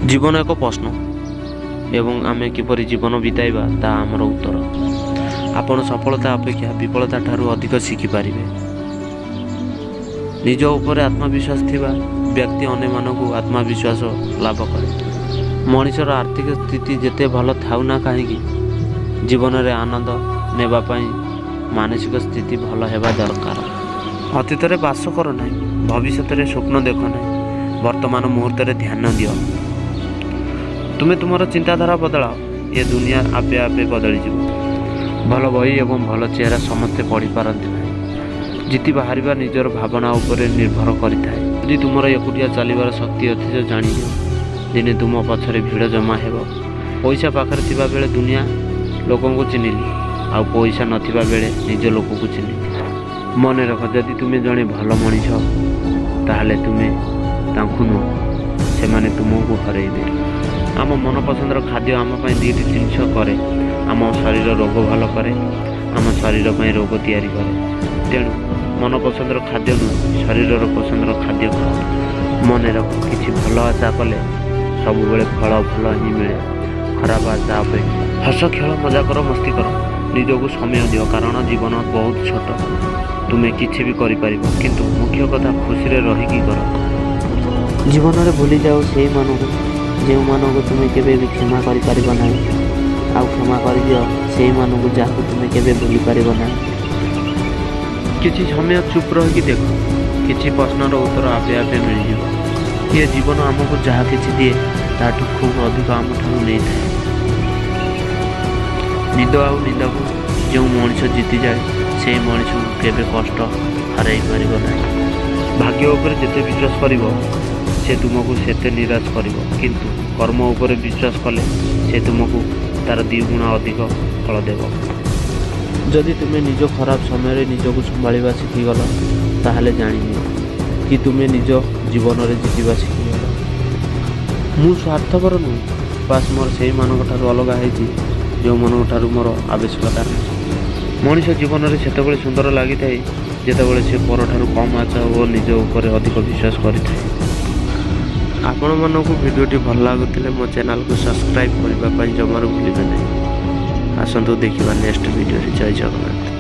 ଜୀବନ ଏକ ପ୍ରଶ୍ନ ଏବଂ ଆମେ କିପରି ଜୀବନ ବିତାଇବା ତାହା ଆମର ଉତ୍ତର। ଆପଣ ସଫଳତା ଅପେକ୍ଷା ବିଫଳତା ଠାରୁ ଅଧିକ ଶିଖିପାରିବେ। ନିଜ ଉପରେ ଆତ୍ମବିଶ୍ୱାସ ଥିବା ବ୍ୟକ୍ତି ଅନ୍ୟମାନଙ୍କୁ ଆତ୍ମବିଶ୍ୱାସ ଲାଭ କରେ। ମଣିଷର ଆର୍ଥିକ ସ୍ଥିତି ଯେତେ ଭଲ ଥାଉ ନା କାହିଁକି, ଜୀବନରେ ଆନନ୍ଦ ନେବା ପାଇଁ ମାନସିକ ସ୍ଥିତି ଭଲ ହେବା ଦରକାର। ଅତୀତରେ ବାସ କର ନାହିଁ, ଭବିଷ୍ୟତରେ ସ୍ୱପ୍ନ ଦେଖ ନାହିଁ, ବର୍ତ୍ତମାନ ମୁହୂର୍ତ୍ତରେ ଧ୍ୟାନ ଦିଅ। ତୁମେ ତୁମର ଚିନ୍ତାଧାରା ବଦଳାଅ, ଏ ଦୁନିଆ ଆପେ ଆପେ ବଦଳିଯିବ। ଭଲ ବହି ଏବଂ ଭଲ ଚେହେରା ସମସ୍ତେ ପଢ଼ିପାରନ୍ତି ନାହିଁ। ଜିତି ବାହାରିବା ନିଜର ଭାବନା ଉପରେ ନିର୍ଭର କରିଥାଏ। ଯଦି ତୁମର ଏକୁଟିଆ ଚାଲିବାର ଶକ୍ତି ଅଛି ତ ଜାଣିନିଅ, ଦିନେ ତୁମ ପଛରେ ଭିଡ଼ ଜମା ହେବ। ପଇସା ପାଖରେ ଥିବା ବେଳେ ଦୁନିଆ ଲୋକଙ୍କୁ ଚିହ୍ନିଲି, ଆଉ ପଇସା ନଥିବା ବେଳେ ନିଜ ଲୋକକୁ ଚିହ୍ନିଲି। ମନେ ରଖ, ଯଦି ତୁମେ ଜଣେ ଭଲ ମଣିଷ ତାହେଲେ ତୁମେ ତାଙ୍କୁ ନୁହଁ, ସେମାନେ ତୁମକୁ ହରାଇବେ। ଆମ ମନପସନ୍ଦର ଖାଦ୍ୟ ଆମ ପାଇଁ ଦୁଇଟି ଜିନିଷ କରେ। ଆମ ଶରୀର ରୋଗ ଭଲ କରେ, ଆମ ଶରୀର ପାଇଁ ରୋଗ ତିଆରି କରେ। ତେଣୁ ମନପସନ୍ଦର ଖାଦ୍ୟ ନୁହେଁ, ଶରୀରର ପସନ୍ଦର ଖାଦ୍ୟ ଖାଅ। ମନେ ରଖ, କିଛି ଭଲ ଆଶା କଲେ ସବୁବେଳେ ଫଳ ଭଲ ହିଁ ମିଳେ, ଖରାପ ଆଶା ଅପେକ୍ଷା। ହସ, ଖେଳ, ମଜା କର, ମସ୍ତି କର, ନିଜକୁ ସମୟ ଦିଅ, କାରଣ ଜୀବନ ବହୁତ ଛୋଟ। ତୁମେ କିଛି ବି କରିପାରିବ, କିନ୍ତୁ ମୁଖ୍ୟ କଥା ଖୁସିରେ ରହିକି କର। ଜୀବନରେ ଭୁଲିଯାଅ ସେଇମାନଙ୍କୁ ଯେଉଁମାନଙ୍କୁ ତୁମେ କେବେ ବି କ୍ଷମା କରିପାରିବ ନାହିଁ, ଆଉ କ୍ଷମା କରିଦିଅ ସେଇମାନଙ୍କୁ ଯାହାକୁ ତୁମେ କେବେ ଭୁଲିପାରିବ ନାହିଁ। କିଛି ସମୟ ଚୁପ୍ ରହିକି ଦେଖ, କିଛି ପ୍ରଶ୍ନର ଉତ୍ତର ଆପେ ଆପେ ମିଳିଯିବ। ଏ ଜୀବନ ଆମକୁ ଯାହା କିଛି ଦିଏ ତାଠୁ ଖୁବ୍ ଅଧିକ ଆମଠାରୁ ନେଇଥାଏ। ନିଦ ଆଉ ନିନ୍ଦକୁ ଯେଉଁ ମଣିଷ ଜିତିଯାଏ, ସେହି ମଣିଷକୁ କେବେ କଷ୍ଟ ହରାଇ ପାରିବ ନାହିଁ। ଭାଗ୍ୟ ଉପରେ ଯେତେ ବିଶ୍ୱାସ କରିବ ସେ ତୁମକୁ ସେତେ ନିରାଶ କରିବ, କିନ୍ତୁ କର୍ମ ଉପରେ ବିଶ୍ୱାସ କଲେ ସେ ତୁମକୁ ତା'ର 2 ଗୁଣ ଅଧିକ ଫଳ ଦେବ। ଯଦି ତୁମେ ନିଜ ଖରାପ ସମୟରେ ନିଜକୁ ସମ୍ଭାଳିବା ଶିଖିଗଲ, ତାହେଲେ ଜାଣିନିଅ କି ତୁମେ ନିଜ ଜୀବନରେ ଜିତିବା ଶିଖିଗଲ। ମୁଁ ସ୍ୱାର୍ଥପର ନୁହେଁ, ବାସ୍ ମୋର ସେଇମାନଙ୍କ ଠାରୁ ଅଲଗା ହେଇଛି ଯେଉଁମାନଙ୍କ ଠାରୁ ମୋର ଆବଶ୍ୟକତା ନାହିଁ। ମଣିଷ ଜୀବନରେ ସେତେବେଳେ ସୁନ୍ଦର ଲାଗିଥାଏ ଯେତେବେଳେ ସେ ପରଠାରୁ କମ୍ ଆଶା ଓ ନିଜ ଉପରେ ଅଧିକ ବିଶ୍ୱାସ କରିଥାଏ। ଆପଣମାନଙ୍କୁ ଭିଡ଼ିଓଟି ଭଲ ଲାଗୁଥିଲେ ମୋ ଚ୍ୟାନେଲକୁ ସବସ୍କ୍ରାଇବ୍ କରିବା ପାଇଁ ଜମାରୁ ଭୁଲିବେ ନାହିଁ। ଆସନ୍ତୁ ଦେଖିବା ନେକ୍ସଟ ଭିଡ଼ିଓରେ। ଜୟ ଜଗନ୍ନାଥ।